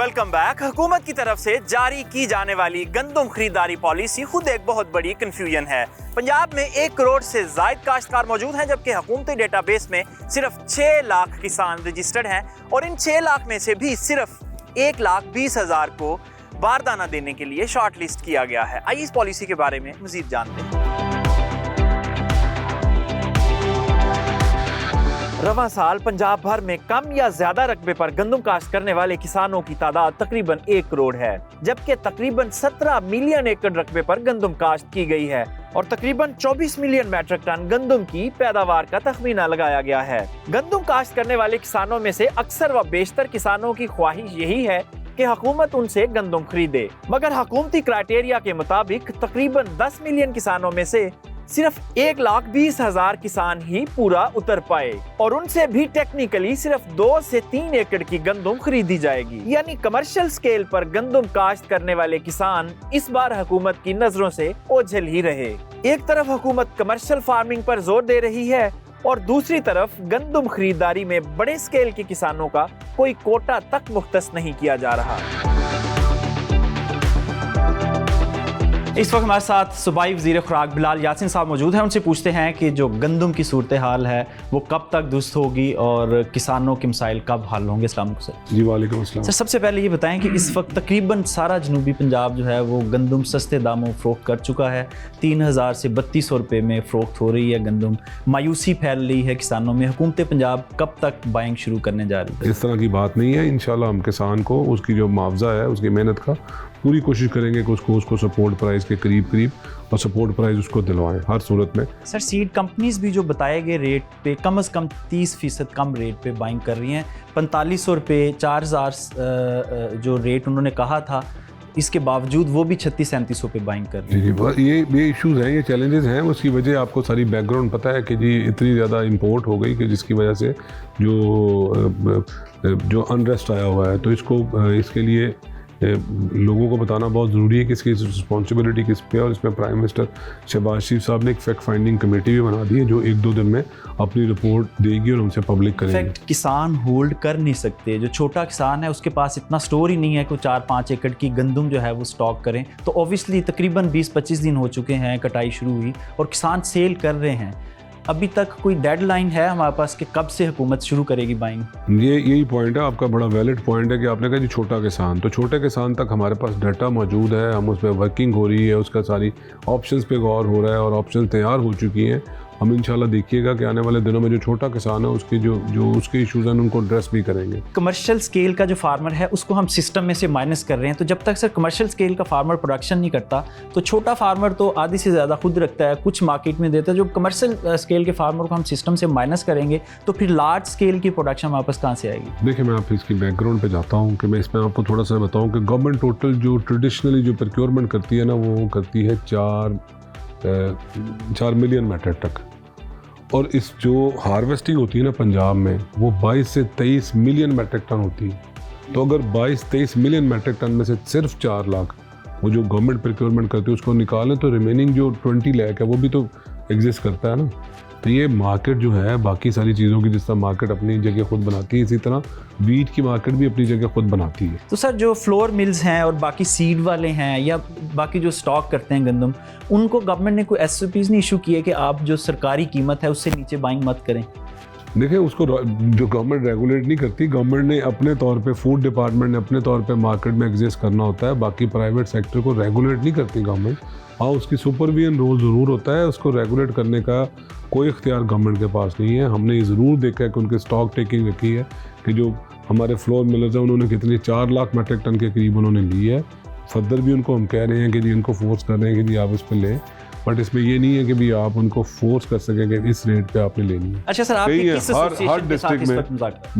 Welcome back. हुकूमत की तरफ से जारी की जाने वाली गंदम खरीदारी पॉलिसी खुद एक बहुत बड़ी कंफ्यूजन है। पंजाब में 1 करोड़ से जायद काश्तकार मौजूद हैं, जबकि हुकूमती डेटाबेस में सिर्फ 6 लाख किसान रजिस्टर्ड हैं और इन 6 लाख में से भी सिर्फ 1,20,000 को बारदाना देने के लिए शॉर्ट लिस्ट किया गया है। आइए इस पॉलिसी के बारे में मजीद जानते हैं। रवां साल पंजाब भर में कम या ज्यादा रकबे पर गंदम काश्त करने वाले किसानों की तादाद तकरीबन 1 करोड़ है, जबकि तकरीबन 17 मिलियन एकड़ रकबे पर गंदम काश्त की गई है और तकरीबन 24 मिलियन मैट्रिक टन गंदम की पैदावार का तखमीना लगाया गया है। गंदम काश्त करने वाले किसानों में से अक्सर व बेशतर किसानों की ख्वाहिश यही है कि हुकूमत उनसे गंदम खरीदे, मगर हुकूमती क्राइटेरिया के मुताबिक तकरीबन 10 मिलियन किसानों में से सिर्फ 1,20,000 किसान ही पूरा उतर पाए और उनसे भी टेक्निकली सिर्फ 2 से 3 एकड़ की गंदम खरीदी जाएगी। यानी कमर्शियल स्केल पर गंदम काश्त करने वाले किसान इस बार हुकूमत की नजरों से ओझल ही रहे। एक तरफ हुकूमत कमर्शियल फार्मिंग पर जोर दे रही है और दूसरी तरफ गंदम खरीदारी में बड़े स्केल के किसानों का कोई कोटा तक मुख्तस नहीं किया जा रहा। इस वक्त हमारे साथ सूबाई वज़ीर खुराक बिलाल यासीन साहब मौजूद हैं। उनसे पूछते हैं कि जो गंदम की सूरत हाल है वो कब तक दुरुस्त होगी और किसानों के मसाइल कब हल होंगे। अस्सलाम वालेकुम सर। जी वालेकुम अस्सलाम। सर, सबसे पहले ये बताएं कि इस वक्त तकरीबन सारा जनूबी पंजाब जो है वो गंदम सस्ते दामों फ़रोख्त कर चुका है। 3,000 से 3,200 रुपये में फ़रोख्त हो रही है गंदम। मायूसी फैल रही है किसानों में। हुकूमत पंजाब कब तक बाइंग शुरू करने जा रही है? इस तरह की बात नहीं है। इंशाल्लाह हम किसान को उसकी जो मुआवजा है उसकी मेहनत का पूरी कोशिश करेंगे कि उसको सपोर्ट प्राइस के करीब और सपोर्ट प्राइस उसको दिलवाएं हर सूरत में। सर, सीड कंपनीज भी जो बताए गए रेट पे कम से कम 30% कम रेट पे बाइंग कर रही हैं। 4500 रुपये 4,000 जो रेट उन्होंने कहा था, इसके बावजूद वो भी 36-37 पे बाइंग कर रही है। जी, ये इश्यूज हैं, ये चैलेंजेस हैं। उसकी वजह आपको सारी बैकग्राउंड पता है कि जी इतनी ज़्यादा इंपोर्ट हो गई कि जिसकी वजह से जो अनरेस्ट आया हुआ है, तो इसके लिए लोगों को बताना बहुत ज़रूरी है कि इसकी रिस्पॉन्सिबिलिटी किस पे है। और इसमें प्राइम मिनिस्टर शहबाज शरीफ साहब ने एक फैक्ट फाइंडिंग कमेटी भी बना दी है जो 1-2 दिन में अपनी रिपोर्ट देगी और उनसे पब्लिक करेंगे। फैक्ट किसान होल्ड कर नहीं सकते। जो छोटा किसान है उसके पास इतना स्टोर ही नहीं है कि 4-5 एकड़ की गंदम जो है वो स्टॉक करें। तो ऑब्वियसली तकरीबन 20-25 दिन हो चुके हैं कटाई शुरू हुई और किसान सेल कर रहे हैं। अभी तक कोई डेडलाइन है हमारे पास कि कब से हुकूमत शुरू करेगी बाइंग? यही पॉइंट है आपका, बड़ा वैलिड पॉइंट है कि आपने कहा जी छोटा किसान, तो छोटे किसान तक हमारे पास डाटा मौजूद है। हम उस पर वर्किंग हो रही है, उसका सारी ऑप्शंस पे गौर हो रहा है और ऑप्शन तैयार हो चुकी हैं। हम इंशाल्लाह देखिएगा कि आने वाले दिनों में जो छोटा किसान है उसके जो उसके इशूज़ हैं उनको एड्रेस भी करेंगे। कमर्शियल स्केल का जो फार्मर है उसको हम सिस्टम में से माइनस कर रहे हैं। तो जब तक सर कमर्शियल स्केल का फार्मर प्रोडक्शन नहीं करता तो छोटा फार्मर तो आधी से ज़्यादा खुद रखता है, कुछ मार्केट में देता है। जो कमर्शियल स्केल के फार्मर को हम सिस्टम से माइनस करेंगे तो फिर लार्ज स्केल की प्रोडक्शन वापस कहाँ से आएगी? देखिए, मैं आप इसकी बैकग्राउंड पे जाता हूँ कि मैं इसमें आपको थोड़ा सा बताऊँ कि गवर्नमेंट टोटल जो ट्रेडिशनली जो प्रोक्योरमेंट करती है ना, वो करती है 4 मिलियन मैट्रिक टन। और इस जो हार्वेस्टिंग होती है ना पंजाब में, वो 22 से 23 मिलियन मैट्रिक टन होती है। तो अगर 22-23 मिलियन मैट्रिक टन में से सिर्फ 4 लाख वो जो गवर्नमेंट प्रोक्योरमेंट करती है उसको निकालें तो रिमेनिंग जो 20 लाख है वो भी तो एग्जिस्ट करता है ना। तो ये मार्केट जो है बाकी सारी चीज़ों की जिस तरह मार्केट अपनी जगह खुद बनाती है, इसी तरह वीट की मार्केट भी अपनी जगह खुद बनाती है। तो सर, जो फ्लोर मिल्स हैं और बाकी सीड वाले हैं या बाकी जो स्टॉक करते हैं गंदम, उनको गवर्नमेंट ने कोई SOPs नहीं इशू किए कि आप जो सरकारी कीमत है उससे नीचे बाइंग मत करें? देखिए, उसको जो गवर्नमेंट रेगुलेट नहीं करती, गवर्नमेंट ने अपने तौर पे, फूड डिपार्टमेंट ने अपने तौर पे मार्केट में एग्जिस्ट करना होता है। बाकी प्राइवेट सेक्टर को रेगुलेट नहीं करती गवर्नमेंट। हाँ, उसकी सुपरविजन रोल ज़रूर होता है, उसको रेगुलेट करने का कोई इख्तियार गवर्नमेंट के पास नहीं है। हमने ये ज़रूर देखा है कि उनके स्टॉक टेकिंग रखी है कि जो हमारे फ्लोर मिलर्स हैं उन्होंने कितनी 4 लाख मैट्रिक टन के करीब उन्होंने ली है। फर्दर भी उनको हम कह रहे हैं कि जी इनको फोर्स कर रहे हैं कि जी आप इस पर लें, बट इसमें ये नहीं है कि भी आप उनको फोर्स कर सकें कि इस रेट पे आपने लेनी है। अच्छा सर, आप हर डिस्ट्रिक्ट में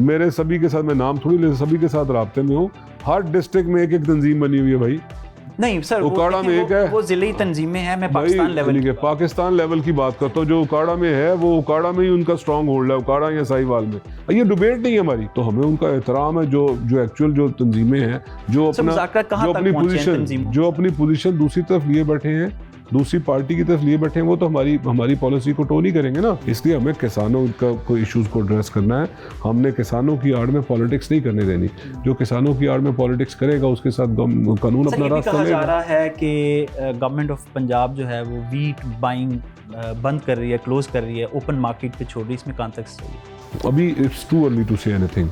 मेरे सभी के साथ, मैं नाम थोड़ी ले, सभी के साथ राब्ते में हूँ। हर डिस्ट्रिक्ट में एक तंजीम बनी हुई है भाई। नहीं सर, उकाड़ा में एक है, वो जिले तंजीमें हैं। मैं पाकिस्तान लेवल की पाकिस्तान लेवल की बात करता हूँ। जो उकाड़ा में है वो उकाड़ा में ही उनका स्ट्रॉन्ग होल्ड है, उकाड़ा या साहिवाल में। ये डिबेट नहीं है हमारी, तो हमें उनका एहतराम है। जो एक्चुअल जो तंजीमें हैं जो अपनी पोजीशन दूसरी तरफ लिए बैठे हैं, दूसरी पार्टी की तरफ लिए बैठे हैं, वो तो हमारी पॉलिसी को टो नहीं करेंगे ना। इसलिए हमें किसानों का कोई इश्यूज को एड्रेस करना है। हमने किसानों की आड़ में पॉलिटिक्स नहीं करने देनी। जो किसानों की आड़ में पॉलिटिक्स करेगा उसके साथ कानून अपना रास्ता कहा जा लेगा। रहा है कि गवर्नमेंट ऑफ पंजाब जो है वो वीट बाइंग बंद कर रही है, क्लोज कर रही है, ओपन मार्केट पे छोड़ रही है। इसमें कॉन्टेक्स्ट है अभी it's too early to say anything.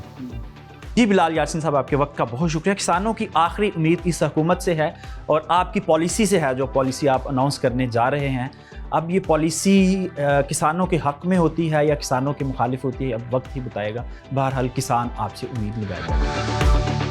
जी बिलाल यासीन साहब, आपके वक्त का बहुत शुक्रिया। किसानों की आखिरी उम्मीद इस हुकूमत से है और आपकी पॉलिसी से है, जो पॉलिसी आप अनाउंस करने जा रहे हैं। अब ये पॉलिसी किसानों के हक में होती है या किसानों के मुखालिफ होती है, अब वक्त ही बताएगा। बहरहाल किसान आपसे उम्मीद लगाएगा।